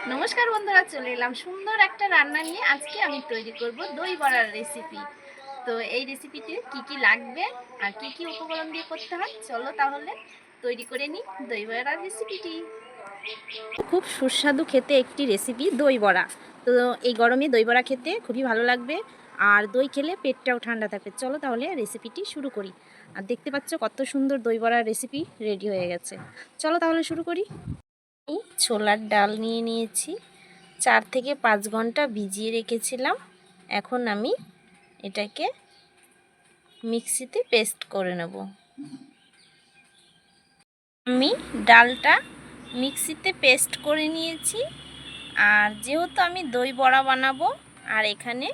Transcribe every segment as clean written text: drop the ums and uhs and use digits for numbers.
নমস্কার বন্ধুরা, চলে এলাম সুন্দর একটা রান্না নিয়ে। আজকে আমি তৈরি করব দই বড়ার রেসিপি। তো এই রেসিপিতে কি কি লাগবে আর কি কি উপকরণ দিয়ে করতে হয়, চলো তাহলে তৈরি করে নিই দই বড়ার রেসিপিটি। খুব সুস্বাদু খেতে একটি রেসিপি দই বড়া। তো এই গরমে দই বড়া খেতে খুবই ভালো লাগবে, আর দই খেলে পেটটাও ঠান্ডা থাকবে। চলো তাহলে রেসিপিটি শুরু করি। আর দেখতে পাচ্ছ কত সুন্দর দই বড়ার রেসিপি রেডি হয়ে গেছে। চলো তাহলে শুরু করি। ছোলার ডাল নিয়ে নিয়েছি, 4 থেকে 5 ঘন্টা ভিজিয়ে রেখেছিলাম। এখন আমি এটাকে মিক্সিতে পেস্ট করে নেব। আমি ডালটা মিক্সিতে পেস্ট করে নিয়েছি। আর যেহেতু আমি দই বড়া বানাবো, আর এখানে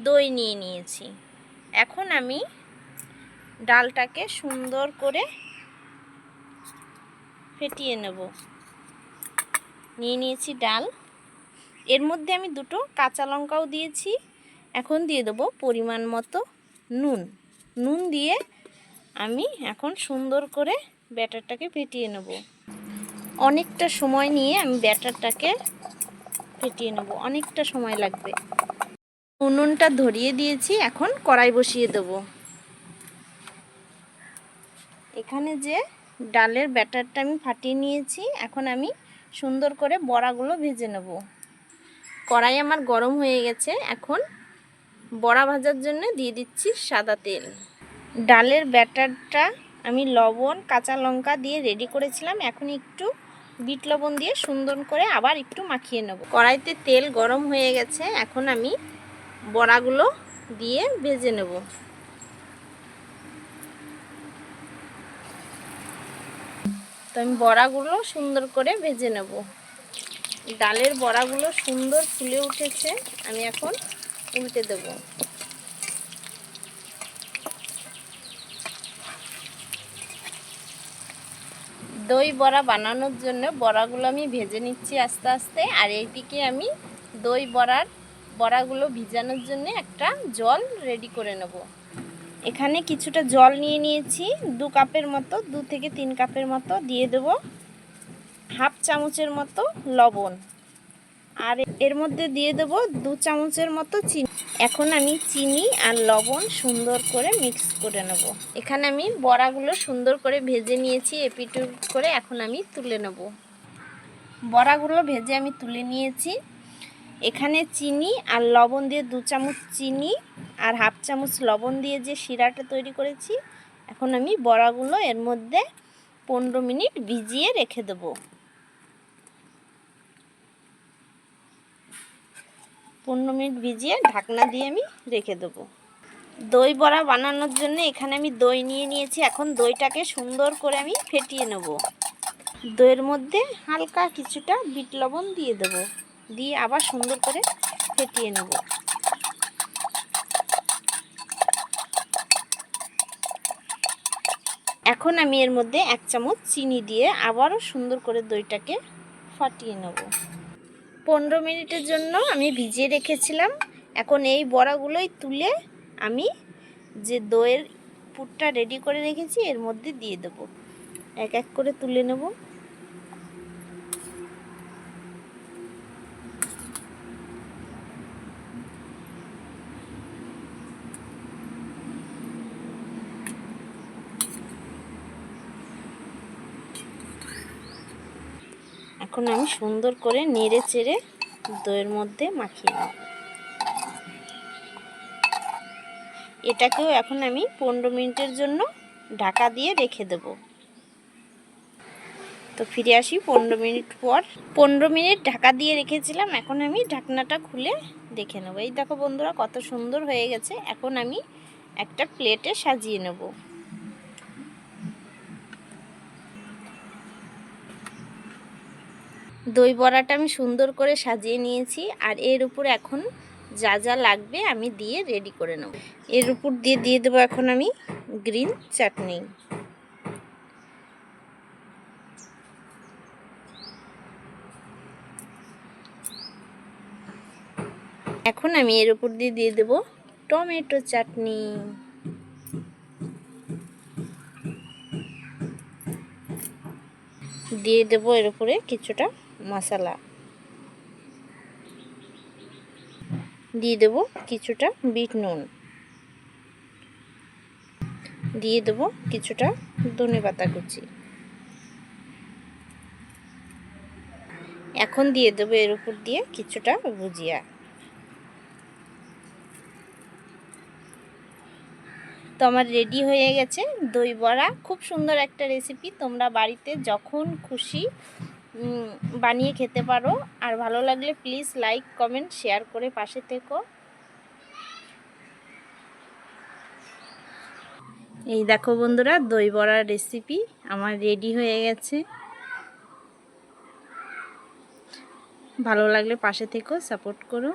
দই নিয়ে নিয়েছি, এখন আমি ডালটাকে সুন্দর করে ফেটিয়ে নেব। নিয়ে নিয়েছি ডাল, এর মধ্যে আমি 2টো কাঁচা লঙ্কাও দিয়েছি। এখন দিয়ে দেবো পরিমাণ মতো নুন দিয়ে আমি এখন সুন্দর করে ব্যাটারটাকে ফেটিয়ে নেব। অনেকটা সময় নিয়ে আমি ব্যাটারটাকে ফেটিয়ে নেব, অনেকটা সময় লাগবে। উনুনটা ধরিয়ে দিয়েছি, এখন কড়াই বসিয়ে দেব। এখানে যে ডালের ব্যাটারটা আমি ফাটিয়ে নিয়েছি, এখন আমি সুন্দর করে বড়াগুলো ভেজে নেব। কড়াই আমার গরম হয়ে গেছে, এখন বড়া ভাজার জন্য দিয়ে দিচ্ছি সাদা তেল। ডালের ব্যাটারটা আমি লবণ কাঁচা লঙ্কা দিয়ে রেডি করেছিলাম, এখন একটু বিট লবণ দিয়ে সুন্দর করে আবার একটু মাখিয়ে নেব। কড়াইতে তেল গরম হয়ে গেছে, এখন আমি বড়াগুলো দিয়ে ভেজে নেব। তো আমি বড়াগুলো সুন্দর করে ভেজে নেব। ডালের বড়াগুলো সুন্দর ফুলে উঠেছে, আমি এখন উল্টে দেব। দই বড়া বানানোর জন্য বড়াগুলো আমি ভেজে নিচ্ছি আস্তে আস্তে। আর এইদিকে আমি দই বড়াগুলো ভিজানোর জন্য একটা জল রেডি করে নেব। এখানে কিছুটা জল নিয়ে নিয়েছি, 2 কাপের মতো, 2 থেকে 3 কাপের মতো দিয়ে দেব। হাফ চামচের মতো লবণ, আর এর মধ্যে দিয়ে দেব 2 চামচের মতো চিনি। এখন আমি চিনি আর লবণ সুন্দর করে মিক্স করে নেব। এখানে আমি বড়াগুলো সুন্দর করে ভেজে নিয়েছি এপিট ওপিট করে, এখন আমি তুলে নেব। বড়াগুলো ভেজে আমি তুলে নিয়েছি। এখানে চিনি আর লবণ দিয়ে 2 চামচ চিনি আর হাফ চামচ লবণ দিয়ে যে শিরাটা তৈরি করেছি, এখন আমি বড়াগুলো এর মধ্যে 15 মিনিট ভিজিয়ে রেখে দেবো। 15 মিনিট ভিজিয়ে ঢাকনা দিয়ে আমি রেখে দেবো। দই বড়া বানানোর জন্য এখানে আমি দই নিয়ে নিয়েছি, এখন দইটাকে সুন্দর করে আমি ফেটিয়ে নেব। দইয়ের মধ্যে হালকা কিছুটা বিট লবণ দিয়ে দেব, দিয়ে আবার সুন্দর করে ফেটিয়ে নেব। এখন আমি এর মধ্যে 1 চামচ চিনি দিয়ে আবারও সুন্দর করে দইটাকে ফাটিয়ে নেব। 15 মিনিটের জন্য আমি ভিজিয়ে রেখেছিলাম। এখন এই বড়াগুলোই তুলে আমি যে দইয়ের পুরটা রেডি করে রেখেছি এর মধ্যে দিয়ে দেব। এক এক করে তুলে নেব। এখন আমি সুন্দর করে নেড়ে চেড়ে দইয়ের মধ্যে মাখিয়ে নেব। এটাকেও এখন আমি 15 মিনিটের জন্য ঢাকা দিয়ে রেখে দেব। তো ফিরে আসি 15 মিনিট পর। 15 মিনিট ঢাকা দিয়ে রেখেছিলাম, এখন আমি ঢাকনাটা খুলে দেখে নেব। এই দেখো বন্ধুরা, কত সুন্দর হয়ে গেছে। এখন আমি একটা প্লেটে সাজিয়ে নেব। দই বড়াটা আমি সুন্দর করে সাজিয়ে নিয়েছি, আর এর উপর এখন যা যা লাগবে আমি দিয়ে রেডি করে নেব। এর উপর দিয়ে দেবো এখন আমি গ্রিন চাটনি। এখন আমি এর উপর দিয়ে দেব টমেটো চাটনি। দিয়ে দেব এর উপরে কিছুটা মশলা। দিয়ে দেব কিছুটা বিট নুন, দিয়ে দেব কিছুটা ধনেপাতা কুচি। এখন দিয়ে দেবো এর উপর দিয়ে কিছুটা ভুজিয়া। তো আমার রেডি হয়ে গেছে দই বড়া। খুব সুন্দর একটা রেসিপি, তোমরা বাড়িতে যখন খুশি বানিয়ে খেতে পারো। আর ভালো লাগলে প্লিজ লাইক কমেন্ট শেয়ার করে পাশে থেকো। এই দেখো বন্ধুরা, দই বড়ার রেসিপি আমার রেডি হয়ে গেছে। ভালো লাগলে পাশে থেকো, সাপোর্ট করো।